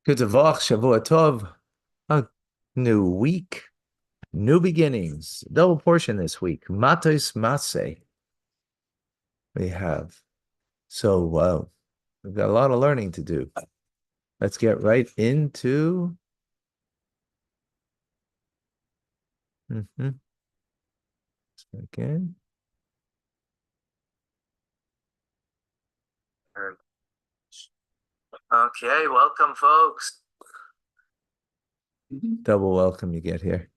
Good Tavach, Shavua Tov, a new week, new beginnings, double portion this week. Mattos Maasei we have. So we've got a lot of learning to do. Let's get right into again. Okay, welcome, folks. Double welcome you get here.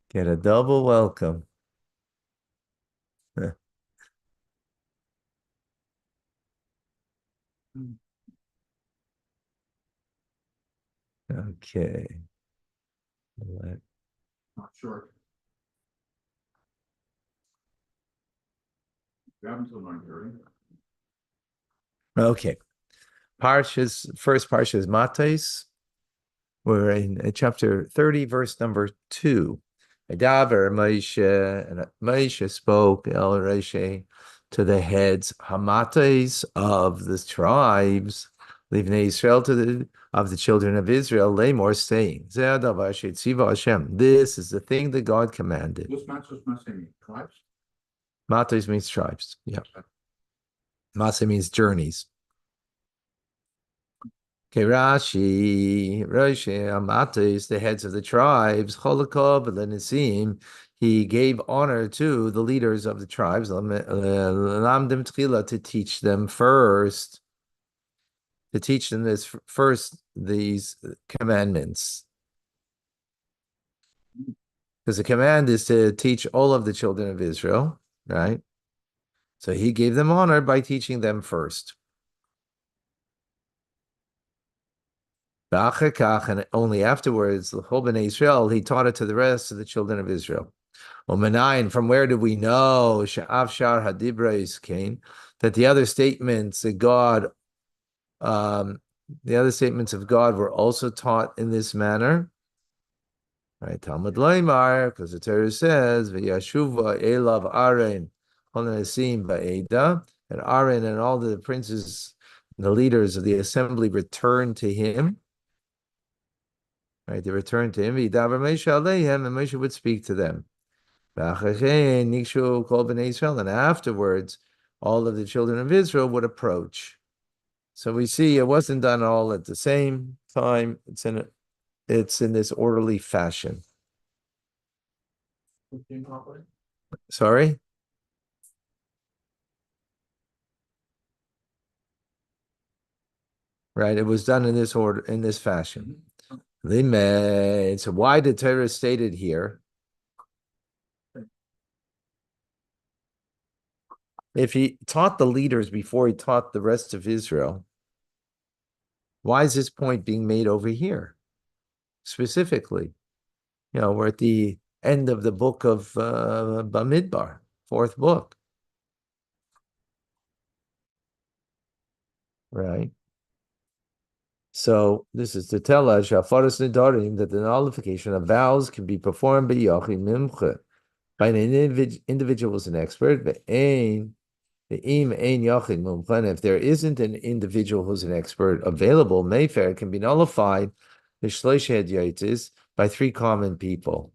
Get a double welcome. Okay. Not sure. We have until 9:30. Okay. First Parsha is Mattos. We're in chapter 30, verse number 2. Medaber Moshe, and Moshe spoke El Reshe to the heads Hamates of the tribes, leaving Israel of the children of Israel, Lamor, saying, This is the thing that God commanded. What's Mattos Maasei mean? Tribes? Matos means tribes. Yeah. Maasei means journeys. Okay, Rashi, Amatis, the heads of the tribes, Cholakov, Lenesim, he gave honor to the leaders of the tribes, Lamdim Tchila, to teach them first, these commandments. Because the command is to teach all of the children of Israel, right? So he gave them honor by teaching them first. And only afterwards, the whole Bnei Israel, he taught it to the rest of the children of Israel. From where do we know that the other statements that the other statements of God were also taught in this manner? Right, Talmud Loimar, because the Torah says, "V'yashuva elav Aaron honasim ba'eda," and Aaron and all the princes, the leaders of the assembly, returned to him. Right, they returned to him. V'yidaber Moshe aleihem, and Moshe would speak to them. And afterwards, all of the children of Israel would approach. So we see it wasn't done all at the same time. It's in this orderly fashion. Sorry? Right, it was done in this order, in this fashion. So why did Torah state it here? If he taught the leaders before he taught the rest of Israel, why is this point being made over here specifically? We're at the end of the book of Bamidbar, fourth book. Right? So this is to tell us that the nullification of vows can be performed by an individual who's an expert, but if there isn't an individual who's an expert available, Mayfair can be nullified by three common people.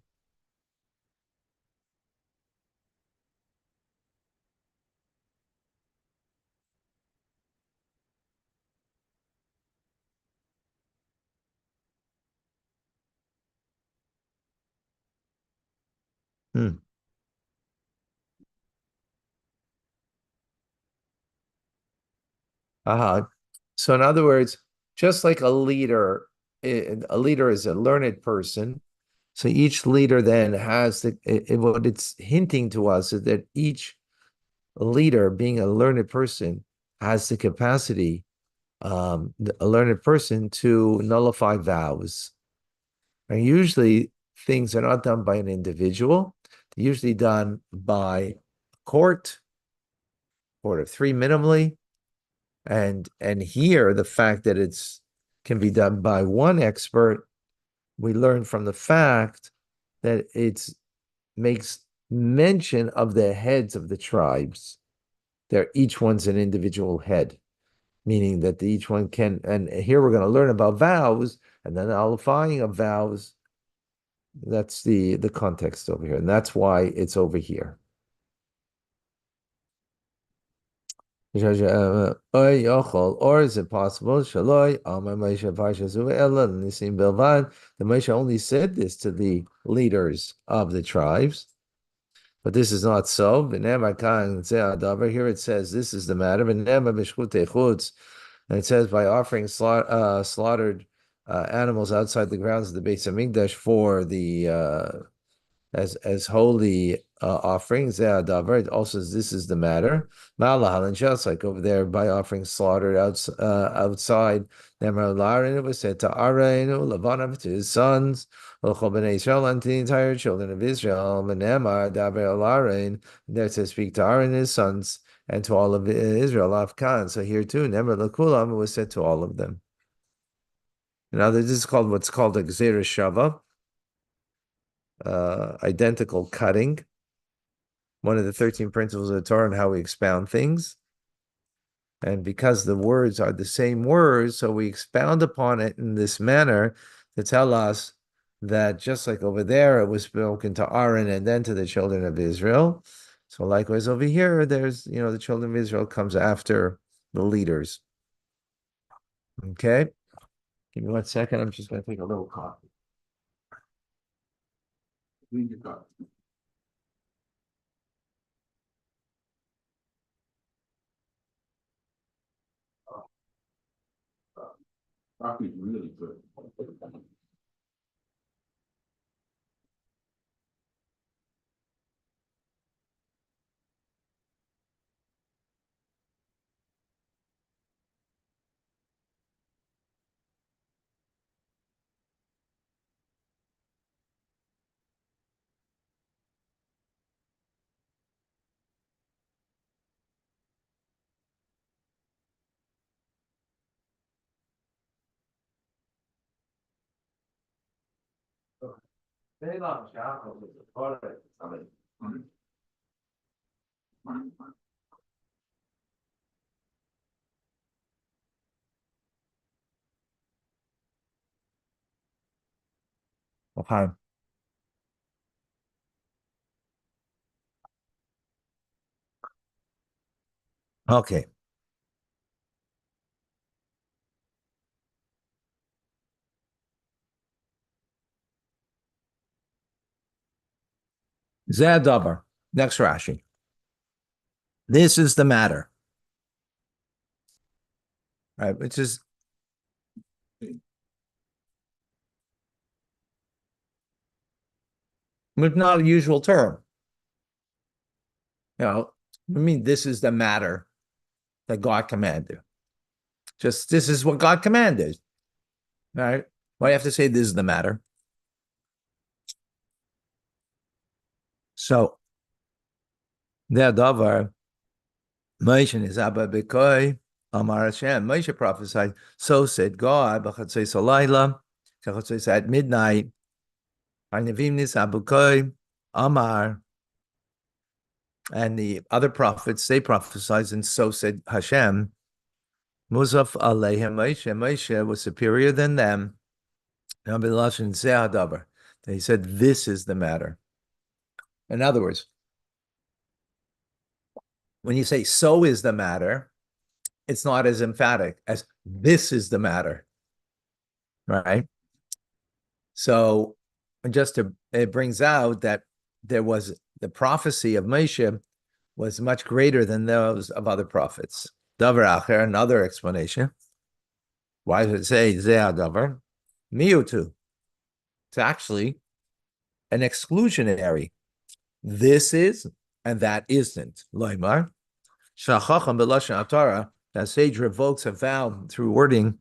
Uh-huh. So in other words, just like a leader is a learned person. So each leader then has what it's hinting to us is that each leader, being a learned person, has the capacity, a learned person, to nullify vows. And usually things are not done by an individual. They're usually done by a court of three minimally. And here, the fact that it's can be done by one expert, we learn from the fact that it makes mention of the heads of the tribes. Each one's an individual head. meaning that each one can, and here we're going to learn about vows, and then the nullifying of vows. That's the context over here, and that's why it's over here. Or is it possible? The Moshe only said this to the leaders of the tribes, but this is not so. Here it says this is the matter. And it says by offering slaughtered animals outside the grounds of the Beit Hamikdash for the as holy offerings. It also says this is the matter. And just like over there by offering slaughtered outside. And it was said to Arenu, Lavanav, to his sons, Israel, and to the entire children of Israel. There to speak to Aaron and his sons and to all of Israel. Afkan. So here too, Nemar Lakulam was said to all of them. Now this is called what's called a Gzera Shava. Identical cutting, one of the 13 principles of the Torah and how we expound things. And because the words are the same words, so we expound upon it in this manner to tell us that just like over there, it was spoken to Aaron and then to the children of Israel. So likewise over here, there's, the children of Israel comes after the leaders. Okay. Give me 1 second. I'm just going to take a little coffee. Clean your cup. Coffee's really good. Okay. Okay. Zadabar. Next Rashi. This is the matter. Right, which is not a usual term. I mean, this is the matter that God commanded. Just this is what God commanded. Right? Why do you have to say this is the matter? So the davar Moshe is Abba Bekoi Amar Hashem. Moshe prophesied. So said God. B'chatzos halayla, kachatzos at midnight. Arnavim nis Abukoi Amar. And the other prophets they prophesied, and so said Hashem. Muzaf Aleichem Moshe. Moshe was superior than them. He said, this is the matter. In other words, when you say so is the matter, it's not as emphatic as this is the matter. Right? So it brings out that there was the prophecy of Moshe was much greater than those of other prophets. Davar Acher, another explanation. Why does it say Zeh Davar? Miutu. It's actually an exclusionary. This is and that isn't. Loimar. Shachacham b'lashon Torah. That sage revokes a vow through wording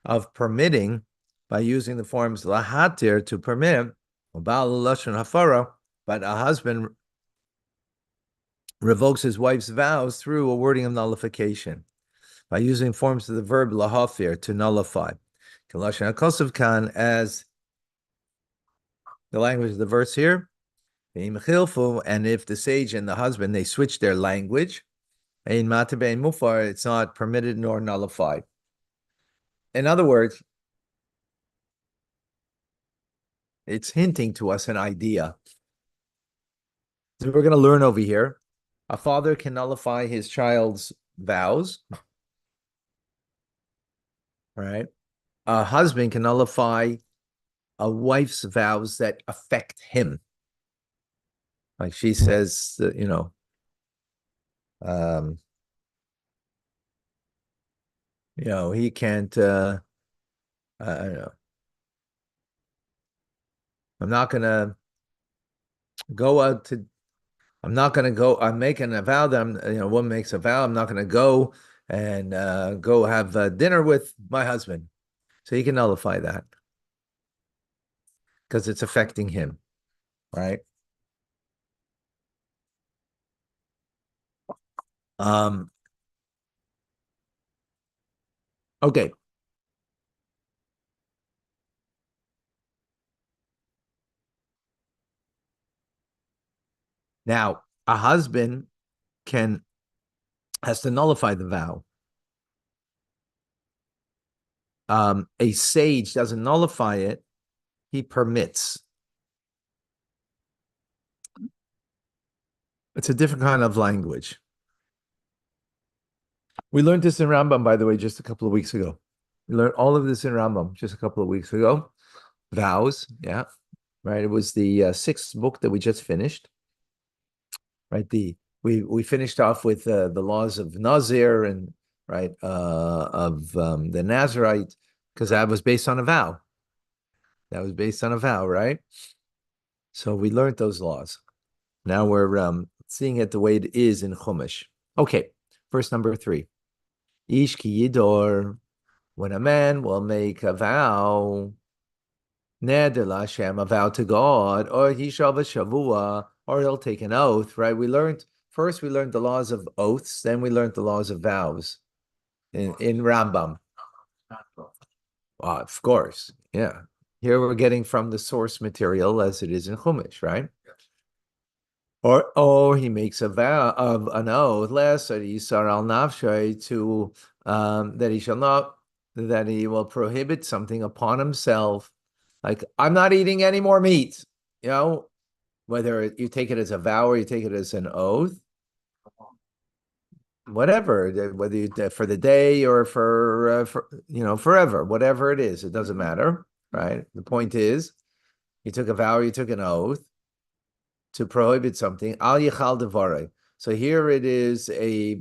of permitting by using the forms lahatir to permit, but a husband revokes his wife's vows through a wording of nullification by using forms of the verb lahafir to nullify. Kalashon HaKosov Khan, as the language of the verse here, and if the sage and the husband they switch their language, Ein matabe ein mufar, it's not permitted nor nullified. In other words, it's hinting to us an idea. So we're going to learn over here. A father can nullify his child's vows, right? A husband can nullify a wife's vows that affect him. Like she says, he can't, I don't know. I'm not going to go out to, I'm not going to go, I'm making a vow that a woman makes a vow, I'm not going to go and go have dinner with my husband. So he can nullify that because it's affecting him, right? Okay. Now, a husband has to nullify the vow. A sage doesn't nullify it, he permits. It's a different kind of language. We learned this in Rambam, by the way, just a couple of weeks ago. We learned all of this in Rambam just a couple of weeks ago. Vows, yeah, right. It was the sixth book that we just finished, right? We finished off with the laws of Nazir and right of the Nazirite because that was based on a vow. That was based on a vow, right? So we learned those laws. Now we're seeing it the way it is in Chumash. Okay, verse number 3. Ish ki yidor, when a man will make a vow, neder l'Hashem, a vow to God, or hishav shavua, or he'll take an oath, right? We learned the laws of oaths, then we learned the laws of vows in Rambam. Of course, yeah. Here we're getting from the source material as it is in Chumash, right? Or he makes a vow of an oath, lest Yisar al nafshay to that he will prohibit something upon himself, like I'm not eating any more meat. Whether you take it as a vow or you take it as an oath, whatever, whether you for the day or for forever, whatever it is, it doesn't matter, right? The point is, you took a vow or you took an oath to prohibit something, al yichal devarai. So here it is a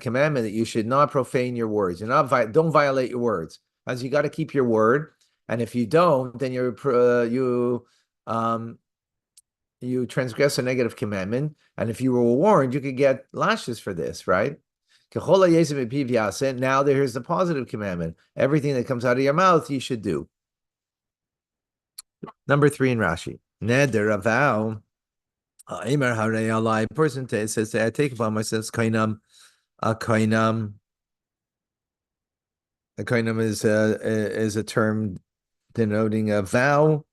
commandment that you should not profane your words. Don't violate your words, as you got to keep your word. And if you don't, then you transgress a negative commandment. And if you were warned, you could get lashes for this, right? Now here's the positive commandment. Everything that comes out of your mouth, you should do. Number 3 in Rashi. Neder, a vow. A person says, I take upon myself kainam. A kainam is a term denoting a vow.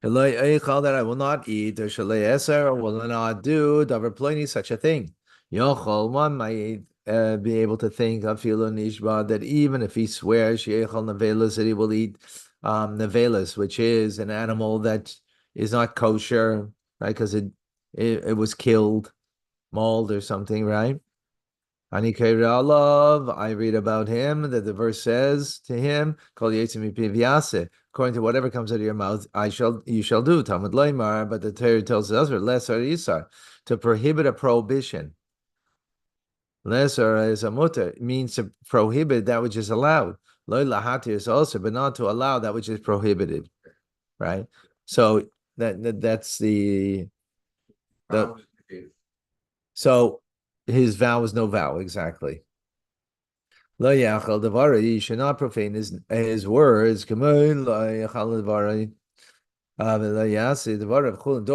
That I will not eat, or will not do such a thing. One might be able to think of nishba that even if he swears that he will eat nevelas, which is an animal that is not kosher, right? Because it was killed, mauled or something, right? I read about him that the verse says to him, according to whatever comes out of your mouth, you shall do. Talmud Leimar, but the Torah tells us to prohibit a prohibition. Lesser is a mutter, means to prohibit that which is allowed. Loy lahati is also, but not to allow that which is prohibited. Right? So that's the so his vow is no vow, exactly. Lo yachal devarai, you should not profane his words. Don't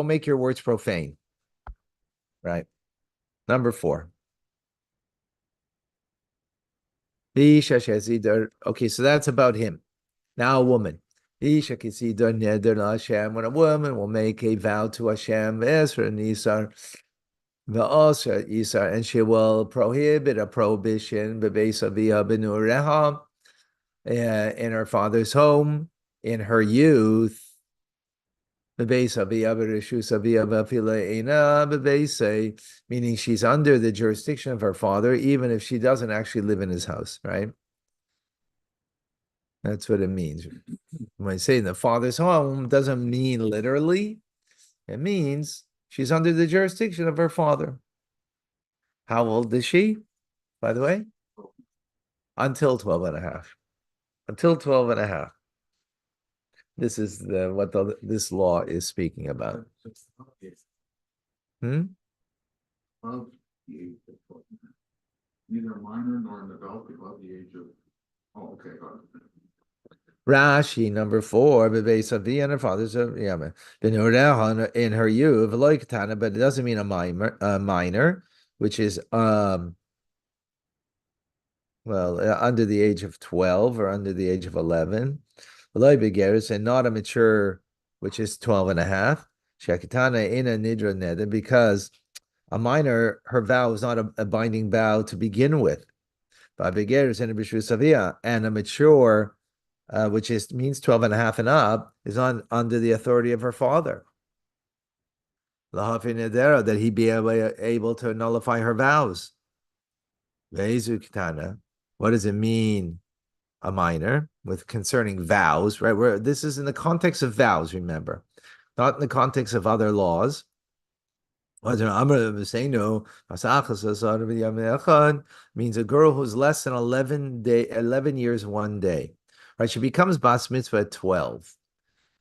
make your words profane. Right. Number 4. Okay, so that's about him. Now a woman. Isha kisida neder Hashem, when a woman will make a vow to Hashem, Esra Nisar, Va'asra Isar, and she will prohibit a prohibition, Bebesa Via Benureha, in her father's home, in her youth, meaning she's under the jurisdiction of her father, even if she doesn't actually live in his house, right? That's what it means. When I say in the father's home, doesn't mean literally. It means she's under the jurisdiction of her father. How old is she, by the way? Until 12 and a half. Until 12 and a half. This is this law is speaking about. Hmm? Of the age of 12. Neither a minor nor an adult above the age of, oh, okay, got it. Rashi, number 4, Bebesavi and her father's in her youth, but it doesn't mean a minor, which is under the age of 12 or under the age of 11. And not a mature, which is 12 and a half. Shakitana in a nidra neder, because a minor, her vow is not a binding vow to begin with. And a mature, which means 12 and a half and up, is under the authority of her father. That he be able to nullify her vows. What does it mean, a minor, with concerning vows, right? Where this is in the context of vows, remember, not in the context of other laws. Means a girl who's less than 11 years 1 day. Right? She becomes bas mitzvah at 12.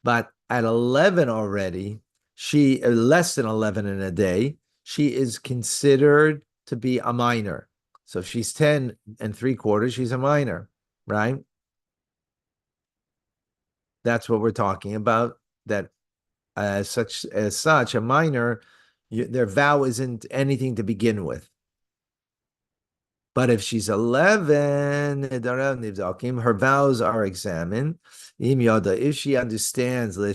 But at 11 already, she less than 11 in a day, she is considered to be a minor. So if she's 10 and 3/4, she's a minor, right? That's what we're talking about. That as such, a minor, their vow isn't anything to begin with. But if she's 11, her vows are examined. If she understands who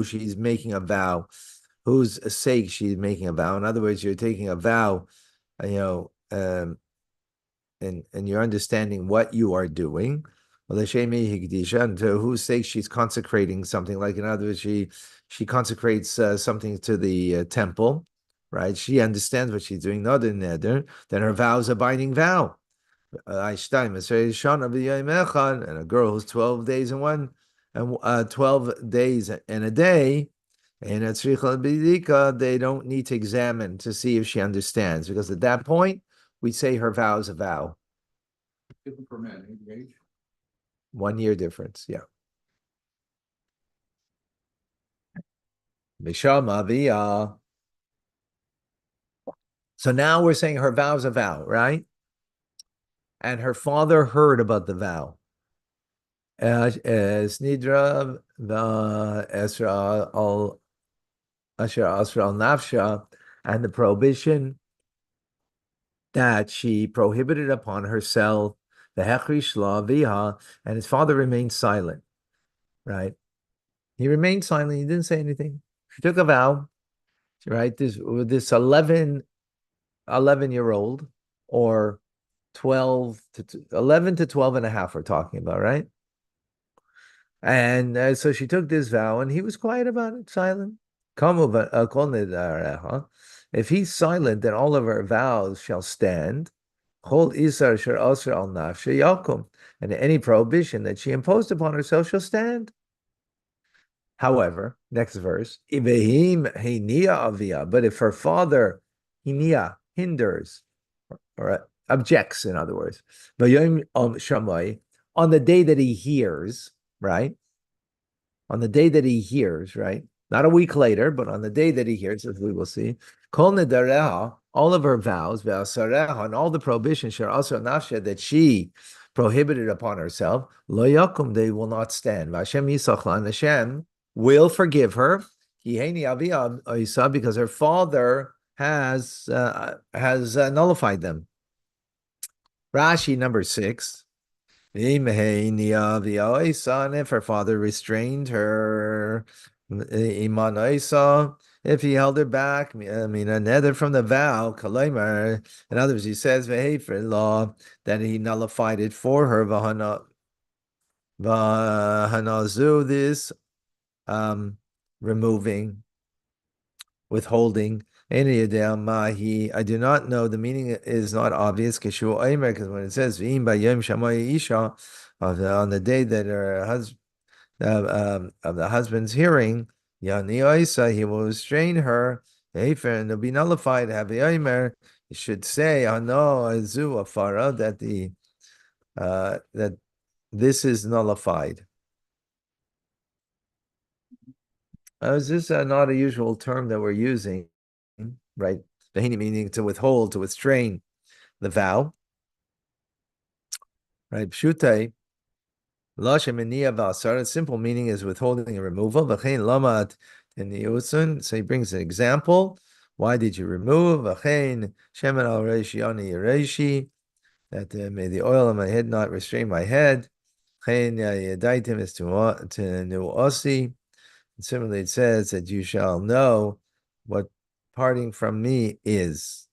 she's making a vow, whose sake she's making a vow. In other words, you're taking a vow, and you're understanding what you are doing. And to whose sake she's consecrating something. Like, in other words, she consecrates something to the temple, right? She understands what she's doing. Not in neder, then her vow is a binding vow. And a girl who's 12 days and 12 days in a day, and they don't need to examine to see if she understands, because at that point we say her vow is a vow. Different for men, age? 1 year difference, yeah. So now we're saying her vow is a vow, right? And her father heard about the vow. As Nidra the Esra al Asher Asra al Nafsha, and the prohibition that she prohibited upon herself, the Hechrish La Viha, and his father remained silent, right? He remained silent, he didn't say anything. She took a vow, right? This 11-year-old, or 11 to 12 and a half, we're talking about, right? And so she took this vow, and he was quiet about it, silent. If he's silent, then all of her vows shall stand. And any prohibition that she imposed upon herself shall stand. However, next verse, but if her father hinders or objects, in other words, on the day that he hears, right? On the day that he hears, right? Not a week later, but on the day that he hears, as we will see, all of her vows, and all the prohibitions that she prohibited upon herself, they will not stand. Hashem will forgive her, because her father has nullified them. Rashi number 6. And if her father restrained her, if he held her back, I mean, a nether from the vow, kaleimer. In other words, he says, for law, that he nullified it for her, v'hanazu, this, removing, withholding. I do not know. The meaning is not obvious because when it says isha, on the day that her husband of the husband's hearing, Yani Isa, he will restrain her, and it'll be nullified. Have the Omer, you should say, no, Azu Afara, that this is nullified. Is this not a usual term that we're using, right? Vahini meaning to withhold, to restrain the vow, right? Pshute, Lashem Eniya Vasar, simple meaning is withholding and removal. V'chein Lamat in the Yusun, so he brings an example. Why did you remove? V'chein Shemen al Reishi Ani Reishi, that may the oil on my head not restrain my head. V'chein Yadaitim is to Nu Osi. Similarly, it says that you shall know what parting from me is.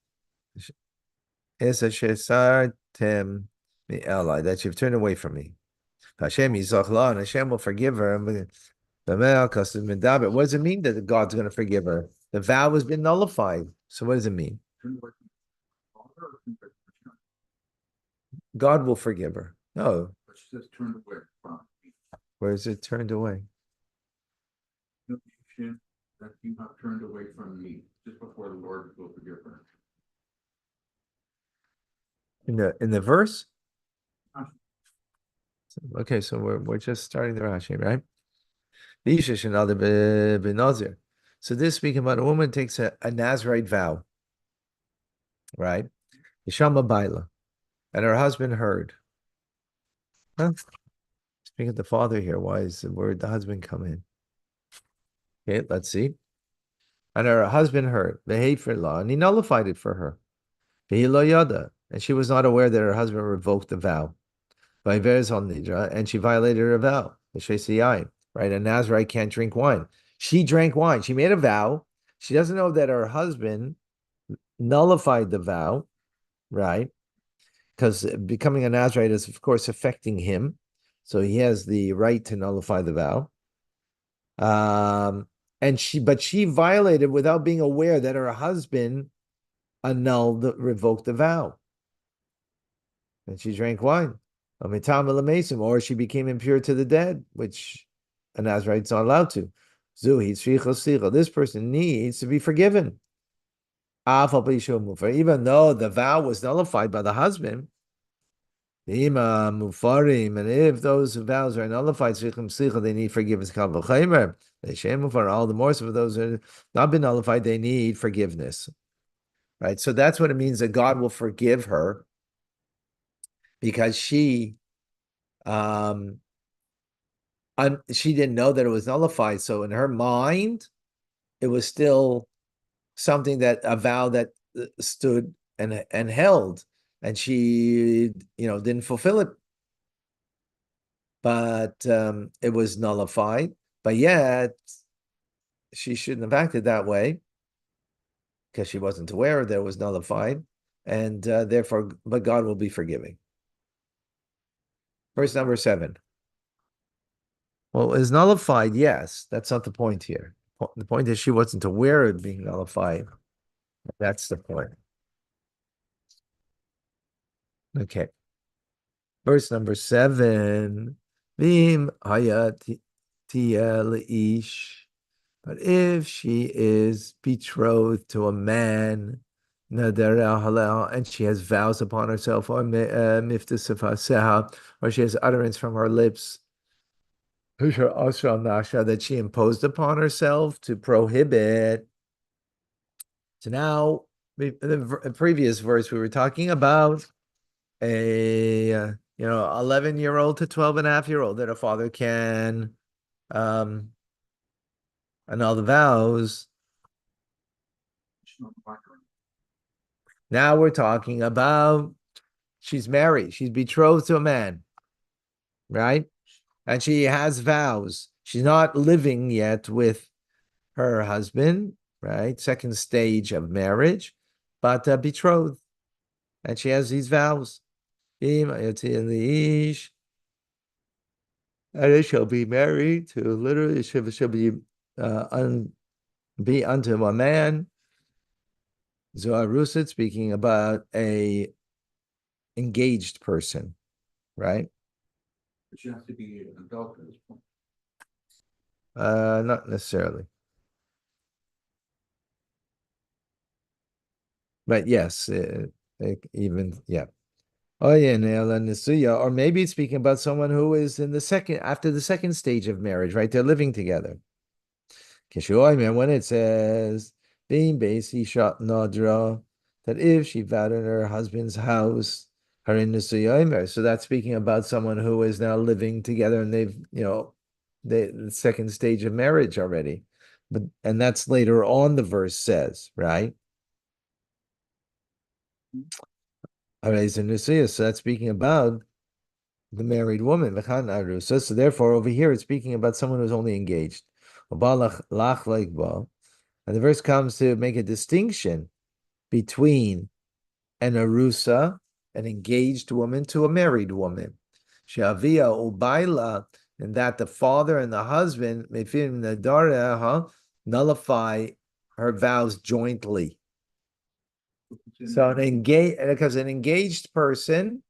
Is a shesartem mi ally, that you've turned away from me. Hashem Yizachla, and Hashem will forgive her. What does it mean that God's going to forgive her? The vow has been nullified. So what does it mean? God will forgive her. No. But she says turned away from me. Where is it turned away? That you have turned away from me just before the Lord will forgive her. In the verse? Okay, so we're just starting the Rashi, right? So this speaking about a woman takes a Nazirite vow, right? Ishama Baila, and her husband heard. Huh? Speaking of the father here, why is the word the husband come in? Okay, let's see. And her husband heard, for law, and he nullified it for her. And she was not aware that her husband revoked the vow. And she violated her vow. Right? A Nazarite can't drink wine. She drank wine. She made a vow. She doesn't know that her husband nullified the vow, right? Because becoming a Nazarite is, of course, affecting him. So he has the right to nullify the vow. But she violated without being aware that her husband revoked the vow. And she drank wine. Or she became impure to the dead, which a Nazarite's not allowed to. This person needs to be forgiven. Even though the vow was nullified by the husband, and if those vows are nullified, they need forgiveness. All the more so for those who have not been nullified, they need forgiveness. Right? So that's what it means that God will forgive her because she didn't know that it was nullified. So in her mind, it was still something that a vow that stood and held, and she didn't fulfill it. But it was nullified. But yet she shouldn't have acted that way because she wasn't aware that it was nullified, and therefore, but God will be forgiving. Verse number 7. Well, is nullified? Yes, that's not the point here. The point is she wasn't aware of being nullified. That's the point. Okay. Verse number 7. Vim hayat ish. But if she is betrothed to a man, and she has vows upon herself, or or she has utterance from her lips, that she imposed upon herself to prohibit. So now, in the previous verse, we were talking about a 11-year-old to 12.5-year-old that a father can annul the vows. Now we're talking about she's married, she's betrothed to a man. right? And she has vows. She's not living yet with her husband, right? Second stage of marriage, but betrothed. And she has these vows. And it shall be married to literally, shall be unto a man. Zohar Rusit speaking about a engaged person, right? But you have to be an adult at this point. Not necessarily. But yes, even, yeah. Oh yeah, or maybe it's speaking about someone who is in the second, after the second stage of marriage, right? They're living together. When it says being basi shot nadra, that if she vowed in her husband's house, her in the so that's speaking about someone who is now living together and they've, the second stage of marriage already. And that's later on the verse says, right? So that's speaking about the married woman. So therefore, over here, it's speaking about someone who's only engaged. And the verse comes to make a distinction between an arusa, an engaged woman, to a married woman. Shavia ubaila, and that the father and the husband nullify her vows jointly. So because an engaged person,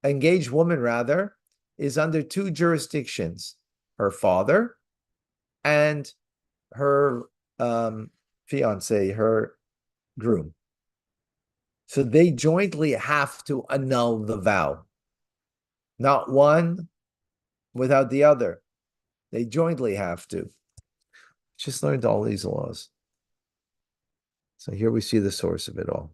engaged woman rather, is under two jurisdictions: her father and her fiance, her groom. So they jointly have to annul the vow. Not one without the other. They jointly have to. Just learned all these laws. So here we see the source of it all.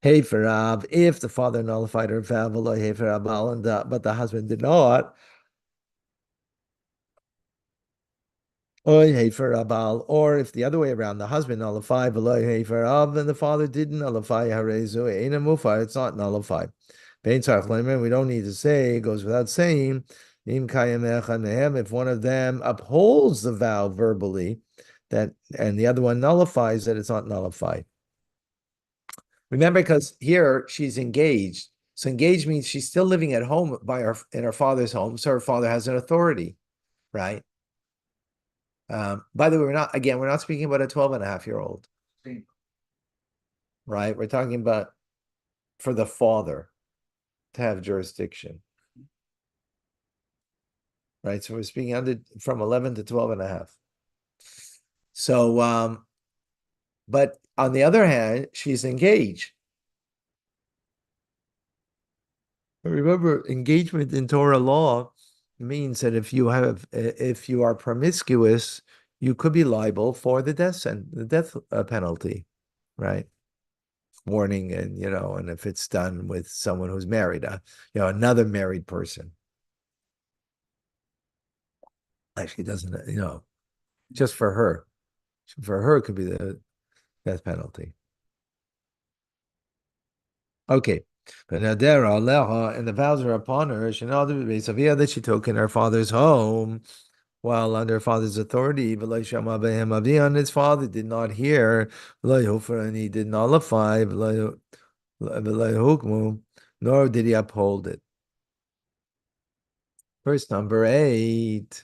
Hey for Rav, if the father nullified her vow, hey for Rav, but the husband did not. Or if the other way around, the husband nullified, and the father didn't nullify, it's not nullified. We don't need to say, it goes without saying, if one of them upholds the vow verbally, and the other one nullifies it, it's not nullified. Remember, because here she's engaged. So engaged means she's still living at home in her father's home, so her father has an authority, right? By the way, we're not speaking about a 12-and-a-half-year-old, right? We're talking about for the father to have jurisdiction, right? So we're speaking from 11 to 12-and-a-half. So, but on the other hand, she's engaged. Remember, engagement in Torah law means that if you are promiscuous, you could be liable for the death penalty, right? Warning, and if it's done with someone who's married, another married person. Actually, doesn't, just for her. For her, it could be the death penalty. Okay. But Nadera Aleha, and the vows are upon her, that she took in her father's home while under her father's authority, and his father did not hear, and he did nullify, nor did he uphold it. Verse number 8.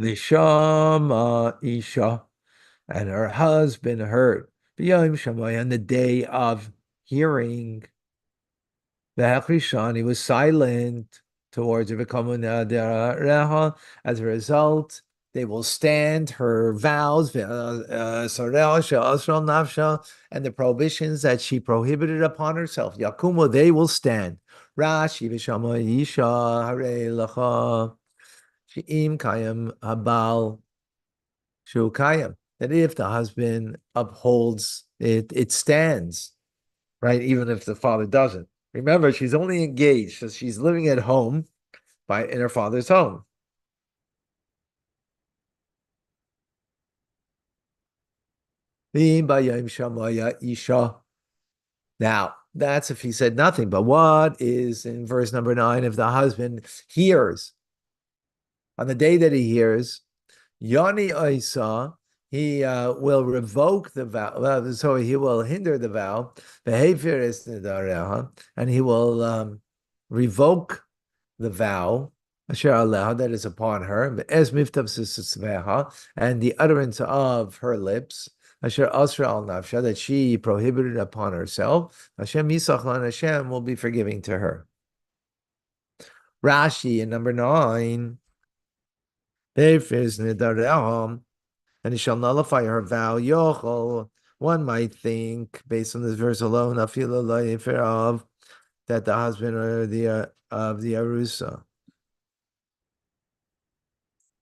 Nishama Isha, and her husband heard. B'yom Shammai, on the day of hearing. He was silent towards her. As a result, they will stand her vows, and the prohibitions that she prohibited upon herself. Yakumo, they will stand. Rashi v'shama isha harei lacha she'im kayam habal shu kayam. that if the husband upholds it, it stands, right? Even if the father doesn't. Remember, she's only engaged, so she's living at home in her father's home. Now, that's if he said nothing. But what is in verse number 9? If the husband hears on the day that he hears, Yoni Isa, he will revoke the vow. So he will hinder the vow. Behavior is and he will revoke the vow. Asher Allah, that is upon her, as miftav and the utterance of her lips, Asher Asra al Nafsha, that she prohibited upon herself, Hashem Yisachlan, Hashem will be forgiving to her. Rashi in number 9, and he shall nullify her vow. Yochel, one might think, based on this verse alone, that the husband or the of the Arusa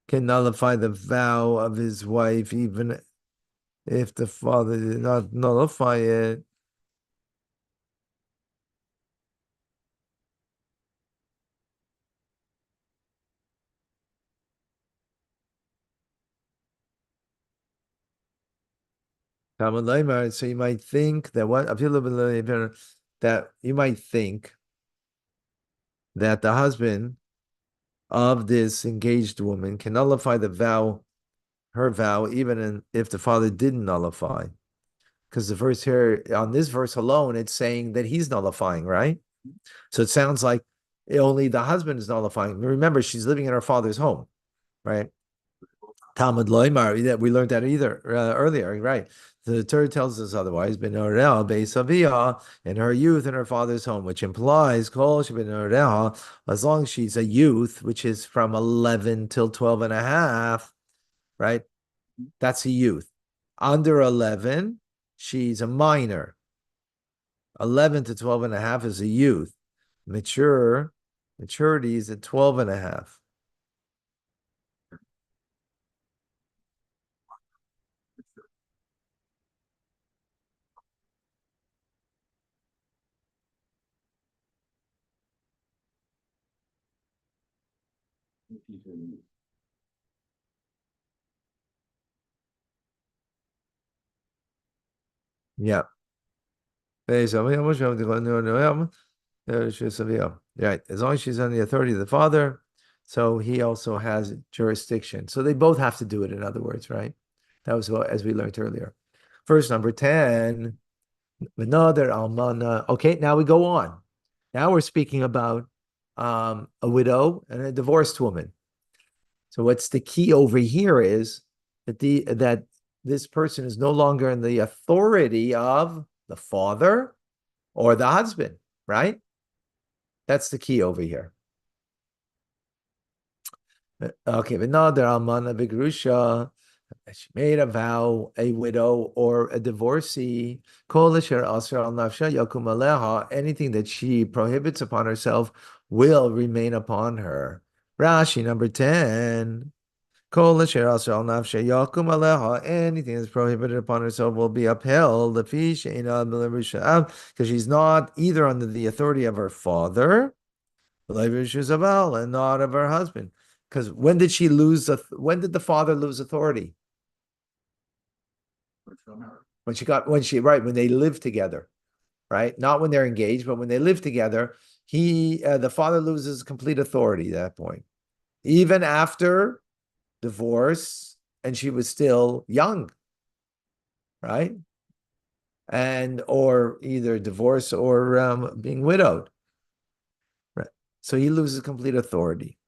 can nullify the vow of his wife, even if the father did not nullify it. So you might think that you might think that the husband of this engaged woman can nullify the vow, her vow, even if the father didn't nullify. Because the verse here, on this verse alone, it's saying that he's nullifying, right? So it sounds like only the husband is nullifying. Remember, she's living in her father's home, right? Talmud Loimar, that we learned that earlier, right? The Torah tells us otherwise. Ben Orel Beisavia in her youth in her father's home, which implies Kol Ben Orel, as long as she's a youth, which is from 11 till 12 and a half, right? That's a youth. Under 11, she's a minor. 11 to 12 and a half is a youth. Maturity is at 12 and a half. Yeah. Right. As long as she's on the authority of the father, so he also has jurisdiction. So they both have to do it, in other words, right? That was as we learned earlier. Verse number 10. Another almana. Okay, now we go on. Now we're speaking about a widow and a divorced woman. So what's the key over here is that this person is no longer in the authority of the father or the husband, right? That's the key over here. Okay, but now there almana begrusha. She made a vow, a widow or a divorcee. Anything that she prohibits upon herself will remain upon her. Rashi number 10. Anything that's prohibited upon herself will be upheld because she's not either under the authority of her father and not of her husband. Because when did when did the father lose authority? When they live together, right? Not when they're engaged, but when they live together, the father loses complete authority at that point. Even after divorce, and she was still young, right? Or either divorce or being widowed. Right. So he loses complete authority.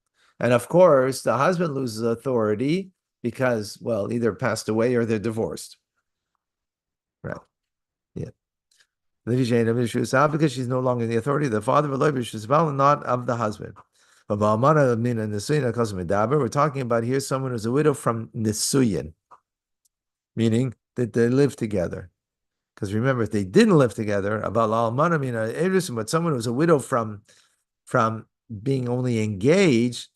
And of course, the husband loses authority because, well, either passed away or they're divorced. Right. Yeah. Because she's no longer in the authority of the father, not of the husband. We're talking about here someone who's a widow from Nisuyin, meaning that they live together. Because remember, if they didn't live together, but someone who's a widow from being only engaged,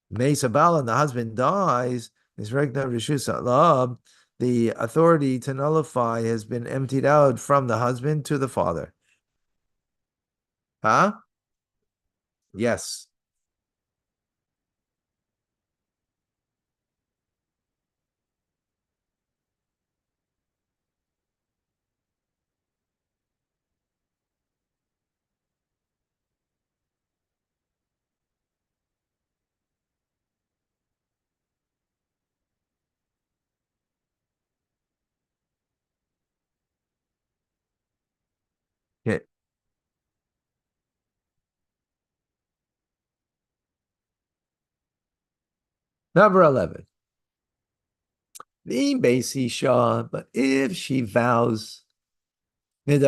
Mesa Bala, and the husband dies, is Regna Rishus Alab, the authority to nullify has been emptied out from the husband to the father. Huh? Yes. Okay. Number 11. But if she vows, if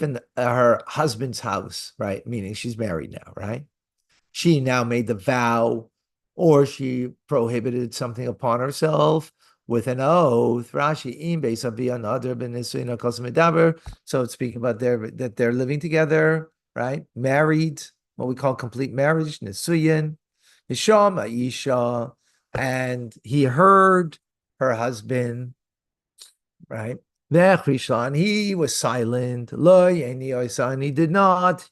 in her husband's house, right? Meaning she's married now, right? She now made the vow, or she prohibited something upon herself with an oath. Rashi im another medaber. So it's speaking about that they're living together, right? Married, what we call complete marriage, nisuyin, isham isha, and he heard her husband, right? He was silent. And he did not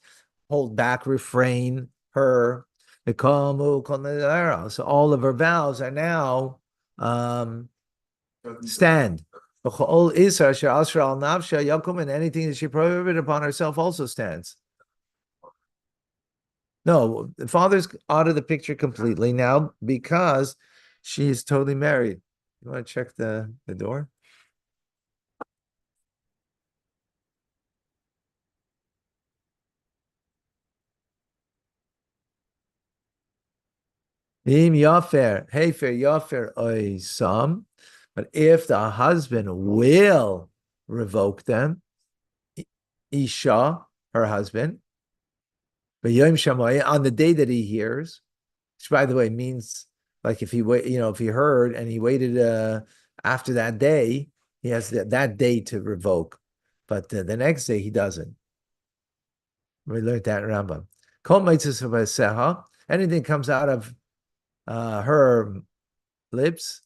hold back, refrain her. So all of her vows are now stand. And anything that she prohibited upon herself also stands. No, the father's out of the picture completely now because she's totally married. You want to check the door? Im yafer, hefer yafer oisam. But if the husband will revoke them, Isha, her husband, but Yom Shammai, on the day that he hears, which by the way means like if he if he heard and he waited after that day, he has that day to revoke, but the next day he doesn't. We learned that in Rambam. Kol mitzvah anything comes out of her lips,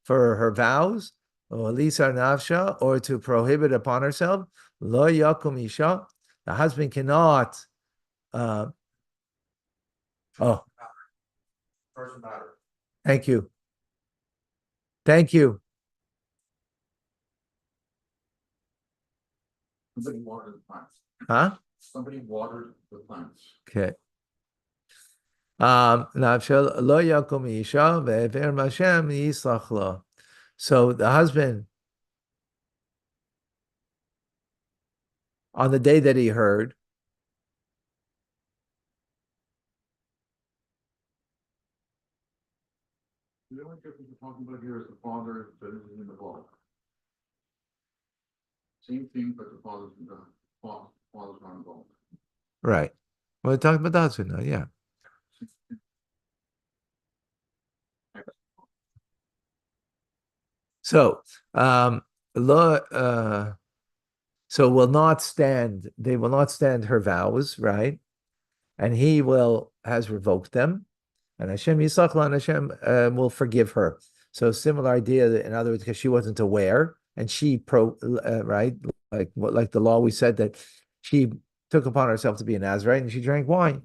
for her vows, or lisar nafsha, or to prohibit upon herself, lo yakum isha. The husband cannot. Uh, oh, thank you, thank you. Somebody watered the plants. Huh? Somebody watered the plants. Okay. Nafsha lo yakum isha ve'ever Hashem yislach lo. So the husband, on the day that he heard, The only difference we're talking about here is the father that is in the law. Same thing, but the father's not involved. right? We're talking about the husband now, yeah. So, lo, so will not stand. They will not stand her vows, right? And he has revoked them, and Hashem Yisachla, and Hashem will forgive her. So similar idea. In other words, because she wasn't aware, and she right, like the law we said that she took upon herself to be a Nazarite, and she drank wine,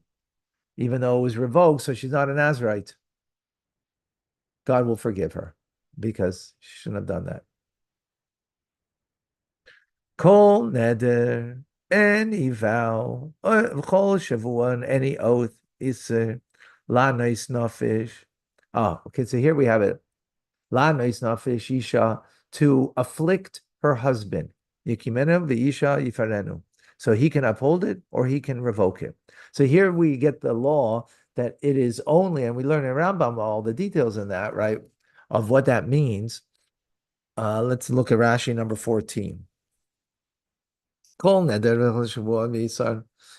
even though it was revoked. So she's not a Nazarite. God will forgive her because she shouldn't have done that. Kol neder, any vow, kol shavua, any oath, iser, la nois nafish. Oh, okay, so here we have it. La nois nafish isha, to afflict her husband. Yikimenu v'isha yifarenu. So he can uphold it or he can revoke it. So here we get the law that it is only, and we learn in Rambam all the details in that, right, of what that means. Let's look at Rashi number 14.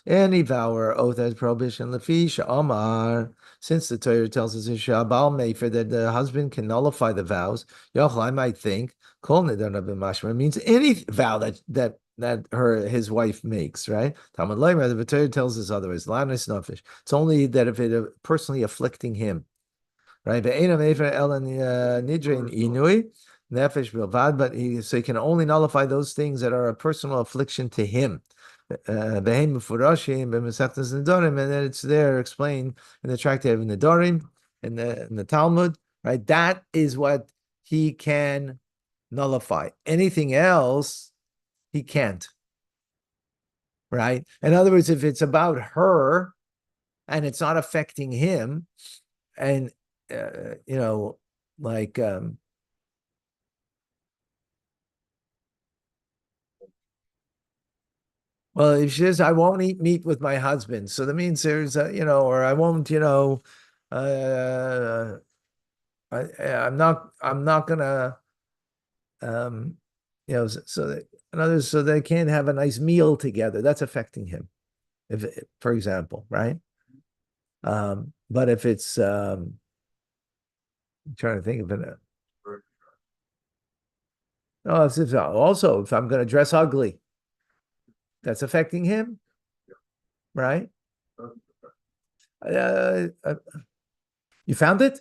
Any vow or oath has prohibition. Lefish Amar, since the Torah tells us in Shabal Mefer that the husband can nullify the vows. Yochel, I might think Kol Neder B'Mashma means any vow that his wife makes, right? Talmud Leimer, the Torah tells us otherwise. Lanis Nafish. It's only that if it personally afflicting him. right? Ve'ena mefer ela nidrein inui nefesh bilvad, but so he can only nullify those things that are a personal affliction to him. Behem mufurashim b'mesechtas nedarim, and then it's there explained in the tractate of Nedarim in the Talmud, right? That is what he can nullify. Anything else, he can't. Right? In other words, if it's about her and it's not affecting him, and like well, if she says, I won't eat meat with my husband, so that means there's or I won't, I'm not gonna so that in others, so they can't have a nice meal together. That's affecting him, if for example, right? But if it's I'm trying to think of it. No, also if I'm going to dress ugly, that's affecting him, right? Uh, you found it?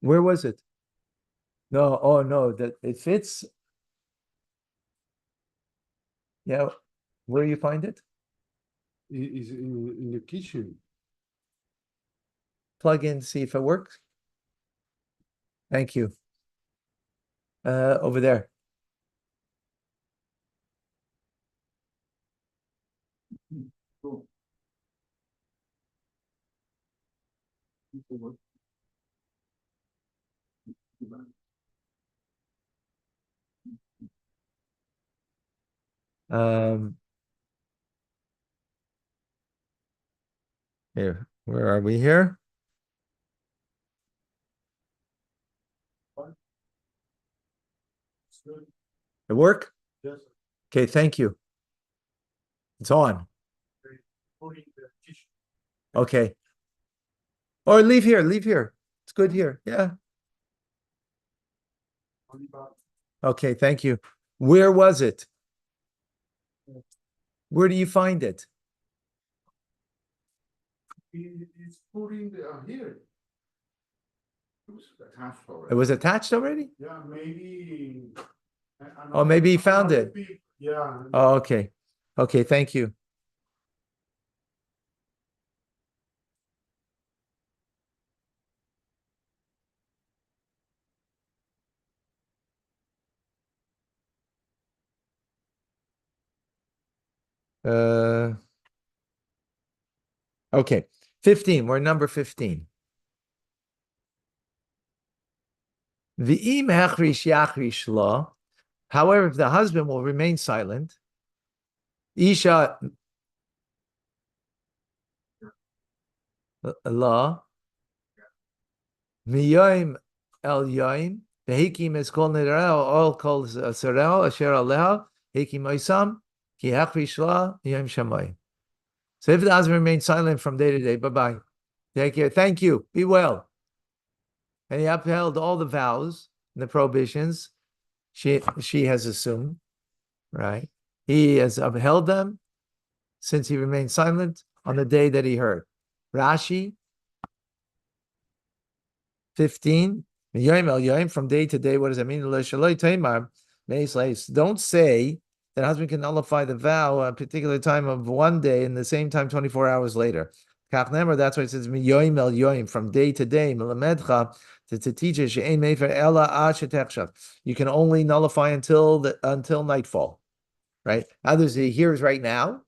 Where was it? No, oh no, that it fits. Yeah, where you find it? Is in the kitchen. Plug in, see if it works. Thank you. Over there. Cool. Um, Here, where are we here? It work? Yes. Okay, thank you. It's on. Okay. Or leave here, leave here. It's good here. Yeah. Okay, thank you. Where was it? Where do you find it? It's putting here. It was attached already. It was attached already? Yeah, maybe. Oh, maybe he found it. Yeah. Oh, okay. Okay, thank you. Okay. 15. We're number 15. V'im hachrish yachrish la. However, if the husband will remain silent, Isha la miyoim el yoim vehikim is called nidra all called sarel asher aleha hikim oisam ki hachrish la yom shamayim. So if the husband remains silent from day to day, bye-bye. Take care. Thank you. Be well. And he upheld all the vows and the prohibitions she has assumed, right? He has upheld them since he remained silent on the day that he heard. Rashi 15, from day to day. What does that mean? Don't say that husband can nullify the vow at a particular time of one day and the same time 24 hours later. That's why it says from day to day. To teach it, you can only nullify until nightfall, right? Others he hears right now.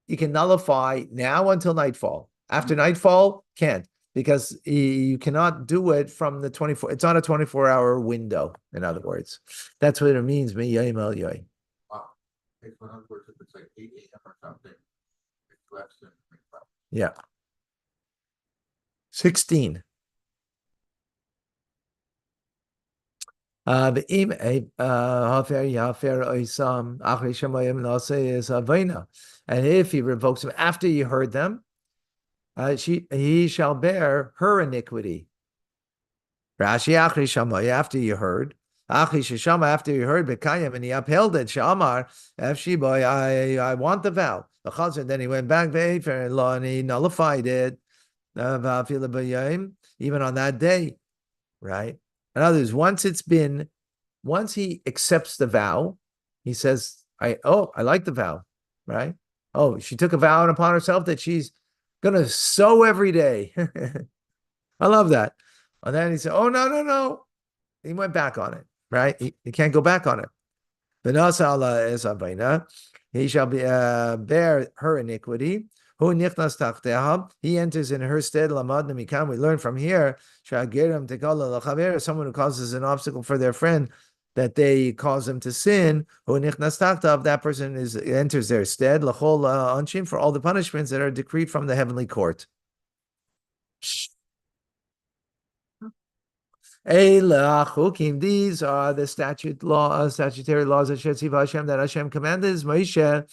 You can nullify now until nightfall. After nightfall, can't, because you cannot do it from the 24. It's not a 24-hour window. In other words, that's what it means. Wow. In other words, if it's like 8 a.m. or something, it's less than. Yeah. 16. And if he revokes them after you heard them, he shall bear her iniquity. Rashi after you heard, Achi Shishama, after he heard Bekayim and he upheld it, Shamar, F boy, I want the vow. The Chazar, then he went back to law and he nullified it. Even on that day, right? In other words, once he accepts the vow, he says, I like the vow, right? Oh, she took a vow upon herself that she's gonna sow every day. I love that. And then he said, oh, no. He went back on it, right? He can't go back on it. V'nasa is avayna. He shall be bear her iniquity. Who nichnas tachteha? He enters in her stead. Lamad nemikan. We learn from here. Shagirim tekala lachaver. Someone who causes an obstacle for their friend, that they cause them to sin. Who nichnas tachteha? That person enters their stead. Lachol anshim, for all the punishments that are decreed from the heavenly court. These are the statutory laws that Hashem that Hashem commanded Moshe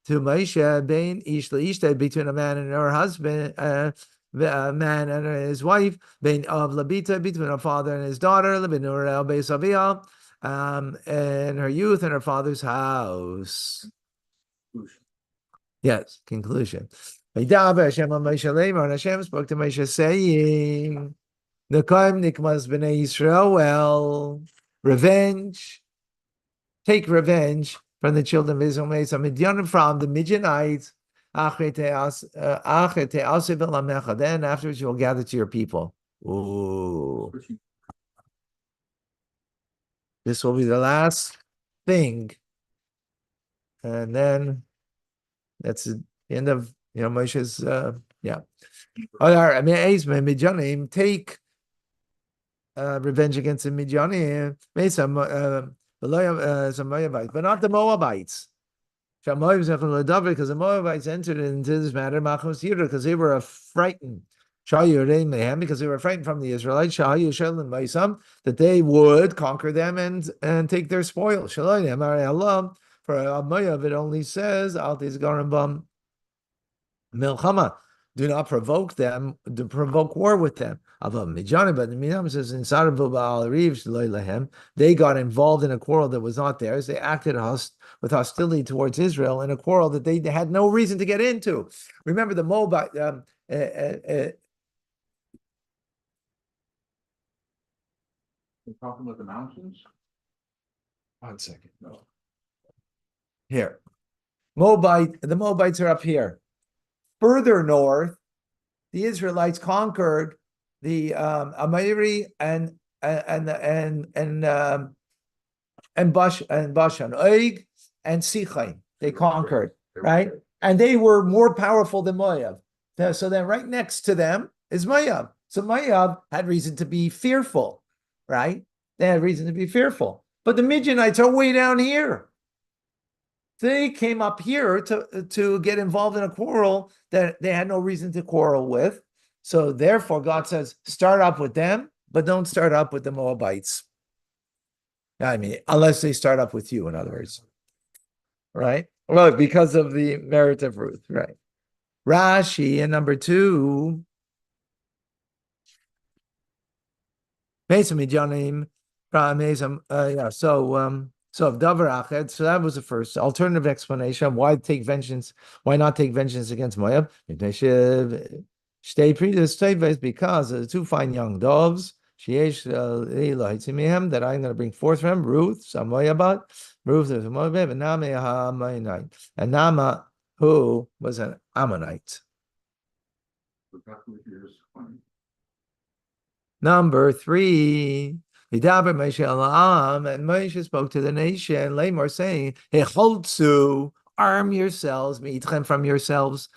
to Moshe bein ish leishta, between a man and her husband, a man and his wife, bein of labita, between a father and his daughter, lebinur el beis aviyah, and her youth and her father's house. Yes, conclusion. Hashem spoke to Moshe saying, Nekaim nikmas b'nei Yisrael, well, revenge, take revenge from the children of Israel, from the Midianites, then afterwards you will gather to your people. Ooh. This will be the last thing. And then that's the end of, Moshe's, yeah. Midianim, take revenge against the Midianim, but not the Moabites. Because the Moabites entered into this matter because they were frightened. Because they were frightened from the Israelites, that they would conquer them and take their spoil. For Moab, it only says, Milchama, do not provoke them, to provoke war with them. But the Midian says they got involved in a quarrel that was not theirs. They acted with hostility towards Israel in a quarrel that they had no reason to get into. Remember the Moabite. We're talking about the mountains. 1 second. No. Here, the Moabites are up here. Further north, the Israelites conquered the Amori and Bashan, Og and Sichaim. They conquered, right? And they were more powerful than Moab. So then, right next to them is Moab. So Moab had reason to be fearful, right? They had reason to be fearful. But the Midianites are way down here. They came up here to get involved in a quarrel that they had no reason to quarrel with. So therefore, God says, start up with them, but don't start up with the Moabites. I mean, unless they start up with you, in other words. Right? Well, because of the merit of Ruth, right? Rashi, and number 2. So of Davar Ached, so that was the first alternative explanation of why not take vengeance against Moab. Because of the 2 fine young doves, that I'm going to bring forth from Ruth, some Moabite, Ruth is a Moabite, and Nama, who was an Ammonite. Number 3. And Moshe spoke to the nation, Lamor, saying, arm yourselves, from yourselves,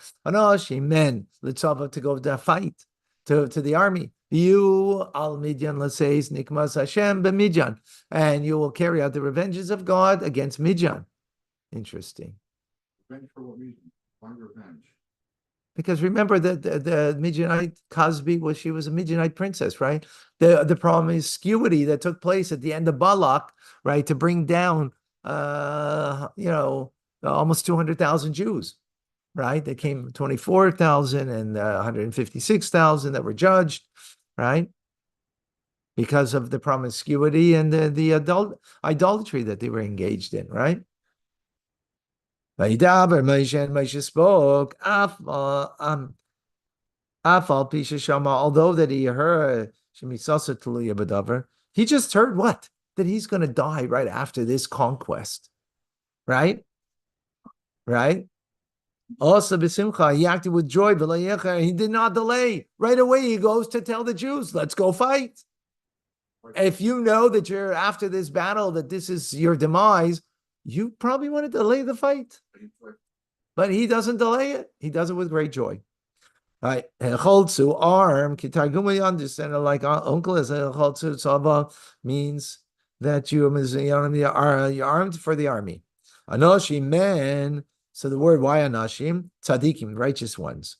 men, to go to fight, to the army. You, al Midian, nikmas Hashem b'Midian, and you will carry out the revenges of God against Midian. Interesting. Revenge for what reason? Why revenge? Because remember that the Midianite Cosby she was a Midianite princess, right? The promiscuity that took place at the end of Balak, right, to bring down almost 200,000 Jews, right? They came 24,000 and 156,000 that were judged, right? because of the promiscuity and the idolatry that they were engaged in, right? Vayidaber Moshe, and Moshe spoke. Afal Pisha Shama, although that he heard Shemisasa Tuluya Badavar, he just heard what? That he's going to die right after this conquest, right? Right? Also, B'simcha, he acted with joy. He did not delay. Right away, he goes to tell the Jews, let's go fight. If you know that you're after this battle, that this is your demise, you probably want to delay the fight. But he doesn't delay it. He does it with great joy. Right, choltzu arm kitargum. Understand like uncle is a choltzu tzava means that you are armed for the army. Anoshim men. So the word why anashim tzadikim, righteous ones.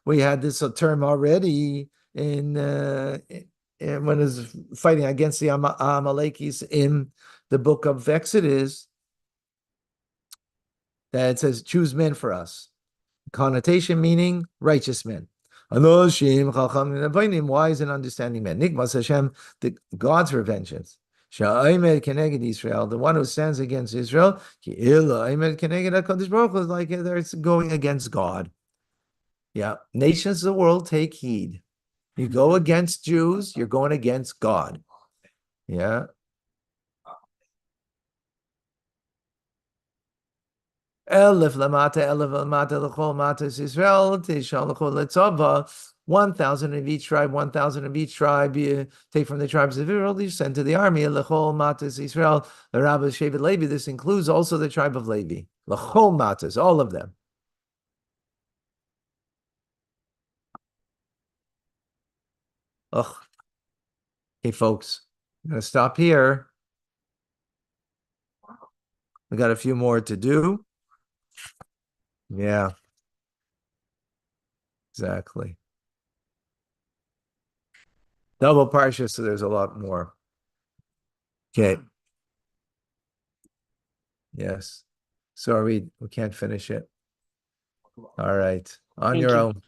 We had this term already in when it was fighting against the Amalekis in the book of Exodus. That it says, choose men for us. Connotation meaning righteous men. Wise and understanding men. Nikmas Hashem, God's revengeance. Israel, the one who stands against Israel, is like they're going against God. Yeah, nations of the world take heed. You go against Jews, you're going against God. Yeah. Elif lamata l'chol matas Israel tishal l'chol letzava. 1,000 of each tribe, 1,000 of each tribe. You take from the tribes of Israel. You send to the army. L'chol matas Israel. The Rabbi Shevet Levi. This includes also the tribe of Levi. L'chol matas, all of them. Ugh. Hey, folks, I'm gonna stop here. We got a few more to do. Yeah, exactly. Double parsha, so there's a lot more. Okay. Yes. Sorry, we can't finish it. All right. On Thank your you. own.